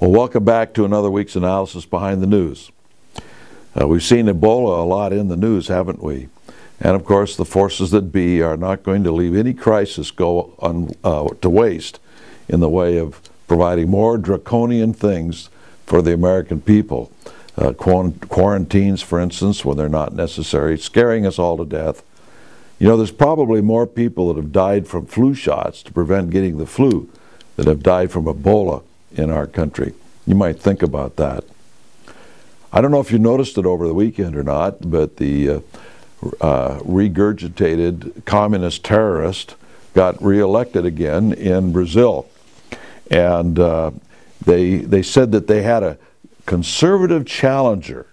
Well, welcome back to another week's analysis behind the news. We've seen Ebola a lot in the news, haven't we? And of course, the forces that be are not going to leave any crisis go to waste in the way of providing more draconian things for the American people. Quarantines, for instance, when they're not necessary, scaring us all to death. You know, there's probably more people that have died from flu shots to prevent getting the flu that have died from Ebola in our country. You might think about that. I don't know if you noticed it over the weekend or not, but the regurgitated communist terrorist got reelected again in Brazil. And they said that they had a conservative challenger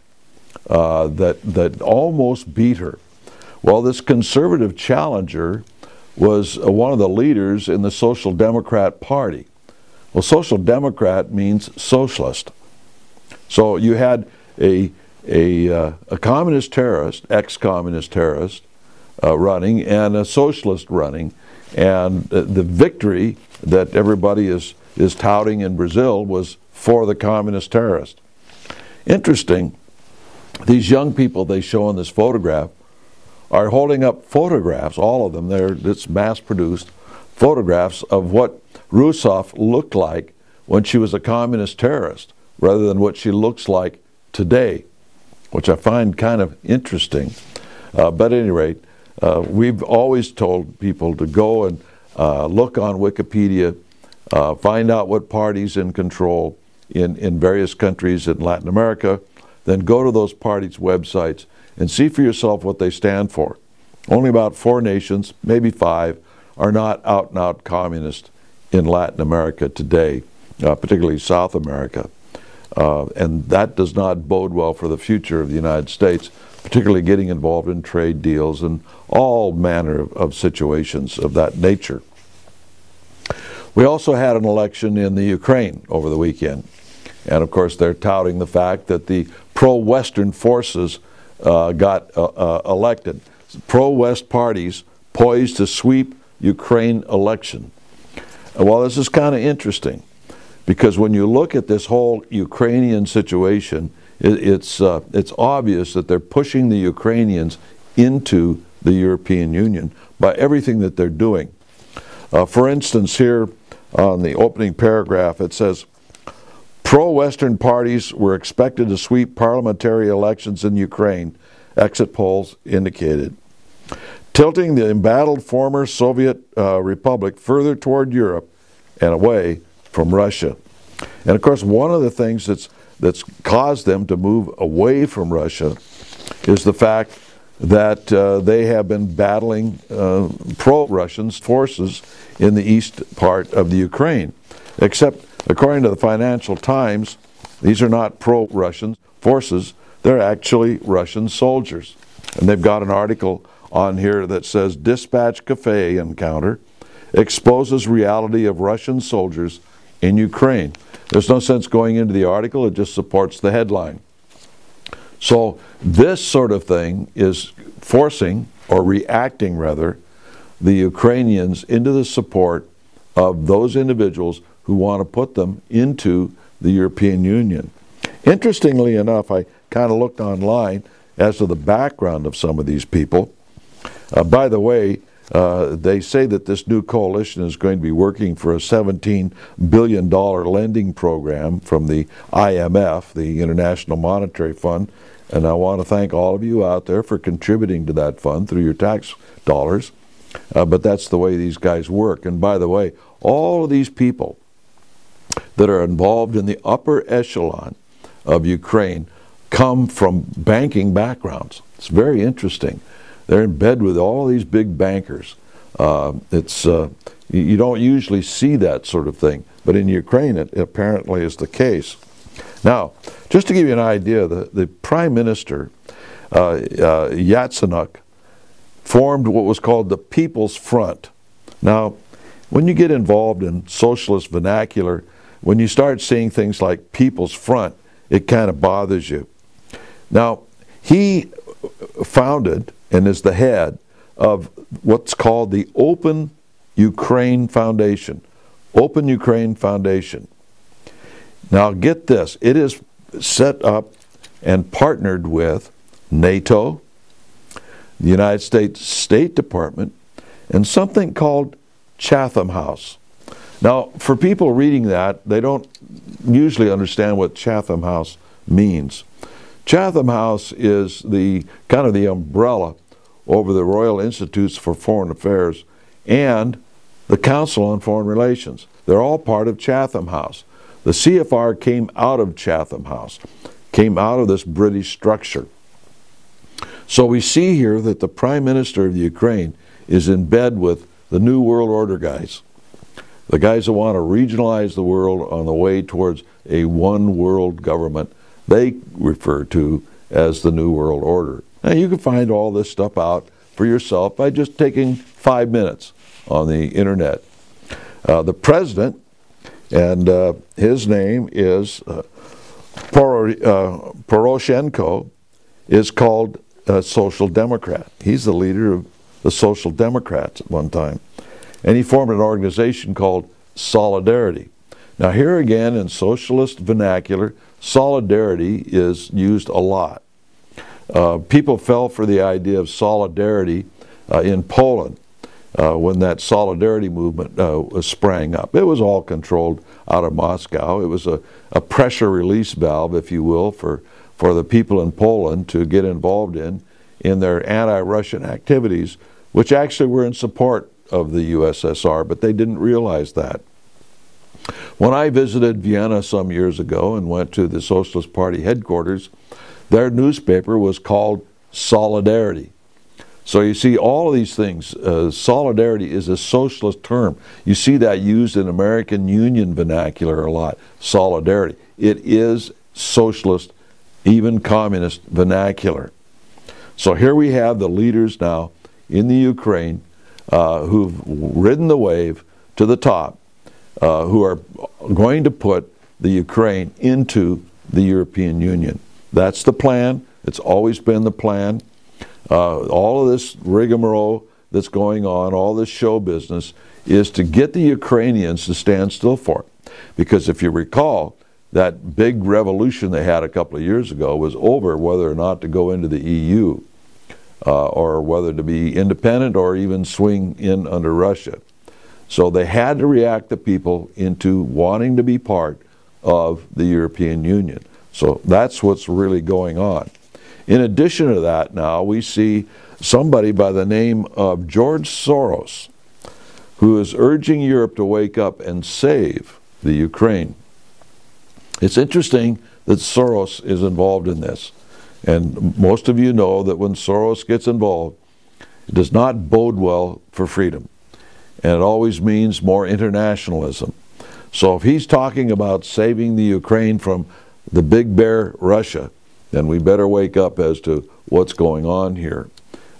that almost beat her. Well, this conservative challenger was one of the leaders in the Social Democrat Party. Well, Social Democrat means socialist. So you had a communist terrorist, ex-communist terrorist, running, and a socialist running, and the victory that everybody is touting in Brazil was for the communist terrorist. Interesting, these young people they show in this photograph are holding up photographs, all of them, it's mass-produced photographs of what Rousseff looked like when she was a communist terrorist, rather than what she looks like today, which I find kind of interesting. But at any rate, we've always told people to go and look on Wikipedia, find out what party's in control in various countries in Latin America, then go to those parties' websites and see for yourself what they stand for. Only about 4 nations, maybe 5, are not out-and-out communist in Latin America today, particularly South America. And that does not bode well for the future of the United States, particularly getting involved in trade deals and all manner of situations of that nature. We also had an election in the Ukraine over the weekend. And of course, they're touting the fact that the pro-Western forces got elected. Pro-West parties poised to sweep Ukraine election. Well, this is kind of interesting, because when you look at this whole Ukrainian situation, it's obvious that they're pushing the Ukrainians into the European Union by everything that they're doing. For instance, here on the opening paragraph, it says, pro-Western parties were expected to sweep parliamentary elections in Ukraine, exit polls indicated, tilting the embattled former Soviet republic further toward Europe and away from Russia. And of course, one of the things that's caused them to move away from Russia is the fact that they have been battling pro-Russian forces in the east part of the Ukraine. Except, according to the Financial Times, these are not pro-Russian forces, they're actually Russian soldiers. And they've got an article on here that says, Dispatch Cafe encounter exposes reality of Russian soldiers in Ukraine. There's no sense going into the article, it just supports the headline. So this sort of thing is forcing, or reacting rather, the Ukrainians into the support of those individuals who want to put them into the European Union. Interestingly enough, I kind of looked online as to the background of some of these people. By the way, they say that this new coalition is going to be working for a $17 billion lending program from the IMF, the International Monetary Fund, and I want to thank all of you out there for contributing to that fund through your tax dollars. But that's the way these guys work. And by the way, all of these people that are involved in the upper echelon of Ukraine come from banking backgrounds. It's very interesting. They're in bed with all these big bankers. You don't usually see that sort of thing, but in Ukraine it apparently is the case. Now, just to give you an idea, the Prime Minister, Yatsenyuk, formed what was called the People's Front. Now, when you get involved in socialist vernacular, when you start seeing things like People's Front, it kind of bothers you. Now, he founded and is the head of what's called the Open Ukraine Foundation. Open Ukraine Foundation. Now get this, it is set up and partnered with NATO, the United States State Department, and something called Chatham House. Now, for people reading that, they don't usually understand what Chatham House means. Chatham House is the kind of the umbrella over the Royal Institutes for Foreign Affairs and the Council on Foreign Relations. They're all part of Chatham House. The CFR came out of Chatham House, came out of this British structure. So we see here that the Prime Minister of the Ukraine is in bed with the New World Order guys. The guys that want to regionalize the world on the way towards a one world government they refer to as the New World Order. Now you can find all this stuff out for yourself by just taking 5 minutes on the internet. The president, and his name is Poroshenko, is called a Social Democrat. He's the leader of the Social Democrats at one time. And he formed an organization called Solidarity. Now here again, in socialist vernacular, solidarity is used a lot. People fell for the idea of solidarity in Poland when that solidarity movement sprang up. It was all controlled out of Moscow. It was a pressure release valve, if you will, for the people in Poland to get involved in their anti-Russian activities, which actually were in support of the USSR, but they didn't realize that. When I visited Vienna some years ago and went to the Socialist Party headquarters, their newspaper was called Solidarity. So you see all of these things. Solidarity is a socialist term. You see that used in American Union vernacular a lot, solidarity. It is socialist, even communist vernacular. So here we have the leaders now in the Ukraine who've ridden the wave to the top, who are going to put the Ukraine into the European Union. That's the plan. It's always been the plan. All of this rigmarole that's going on, all this show business, is to get the Ukrainians to stand still for it. Because if you recall, that big revolution they had a couple of years ago was over whether or not to go into the EU, or whether to be independent or even swing in under Russia. So they had to react the people into wanting to be part of the European Union. So that's what's really going on. In addition to that, now we see somebody by the name of George Soros, who is urging Europe to wake up and save the Ukraine. It's interesting that Soros is involved in this. And most of you know that when Soros gets involved, it does not bode well for freedom. And it always means more internationalism. So if he's talking about saving the Ukraine from the big bear Russia, then we better wake up as to what's going on here.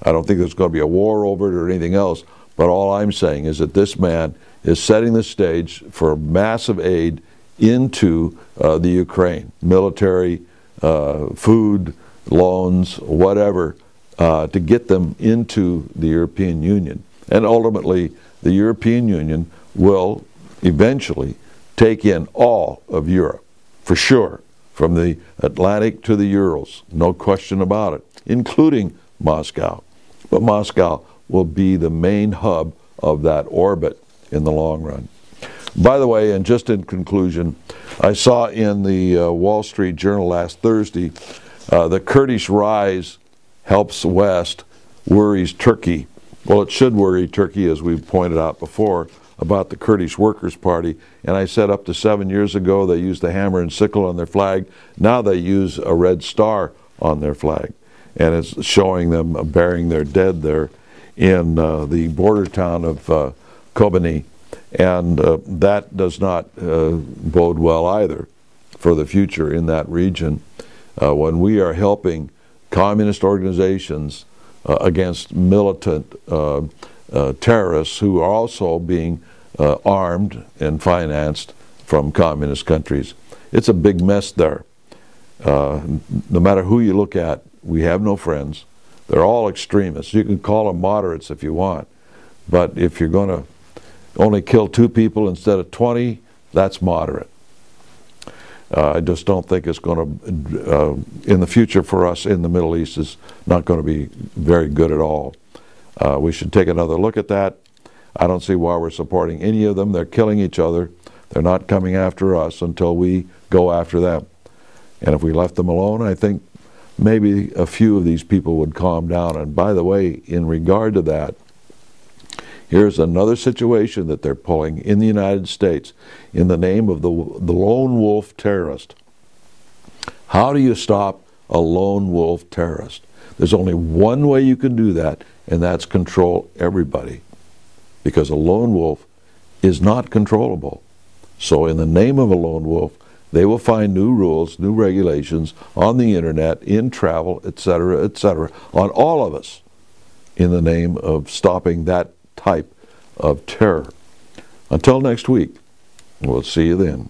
I don't think there's going to be a war over it or anything else, but all I'm saying is that this man is setting the stage for massive aid into the Ukraine, military, food, loans, whatever, to get them into the European Union. And ultimately, the European Union will eventually take in all of Europe, for sure, from the Atlantic to the Urals, no question about it, including Moscow. But Moscow will be the main hub of that orbit in the long run. By the way, and just in conclusion, I saw in the Wall Street Journal last Thursday, the Kurdish rise helps West, worries Turkey. Well, it should worry Turkey, as we've pointed out before, about the Kurdish Workers' Party. And I said up to 7 years ago they used the hammer and sickle on their flag. Now they use a red star on their flag. And it's showing them burying their dead there in the border town of Kobani. And that does not bode well either for the future in that region. When we are helping communist organizations against militant terrorists who are also being armed and financed from communist countries. It's a big mess there. No matter who you look at, we have no friends. They're all extremists. You can call them moderates if you want, but if you're going to only kill 2 people instead of 20, that's moderate. I just don't think it's going to, in the future for us in the Middle East, is not going to be very good at all. We should take another look at that. I don't see why we're supporting any of them. They're killing each other. They're not coming after us until we go after them. And if we left them alone, I think maybe a few of these people would calm down. And by the way, in regard to that, here's another situation that they're pulling in the United States in the name of the lone wolf terrorist. How do you stop a lone wolf terrorist? There's only one way you can do that, and that's control everybody. Because a lone wolf is not controllable. So in the name of a lone wolf, they will find new rules, new regulations on the internet, in travel, etc., on all of us in the name of stopping that type of terror. Until next week, we'll see you then.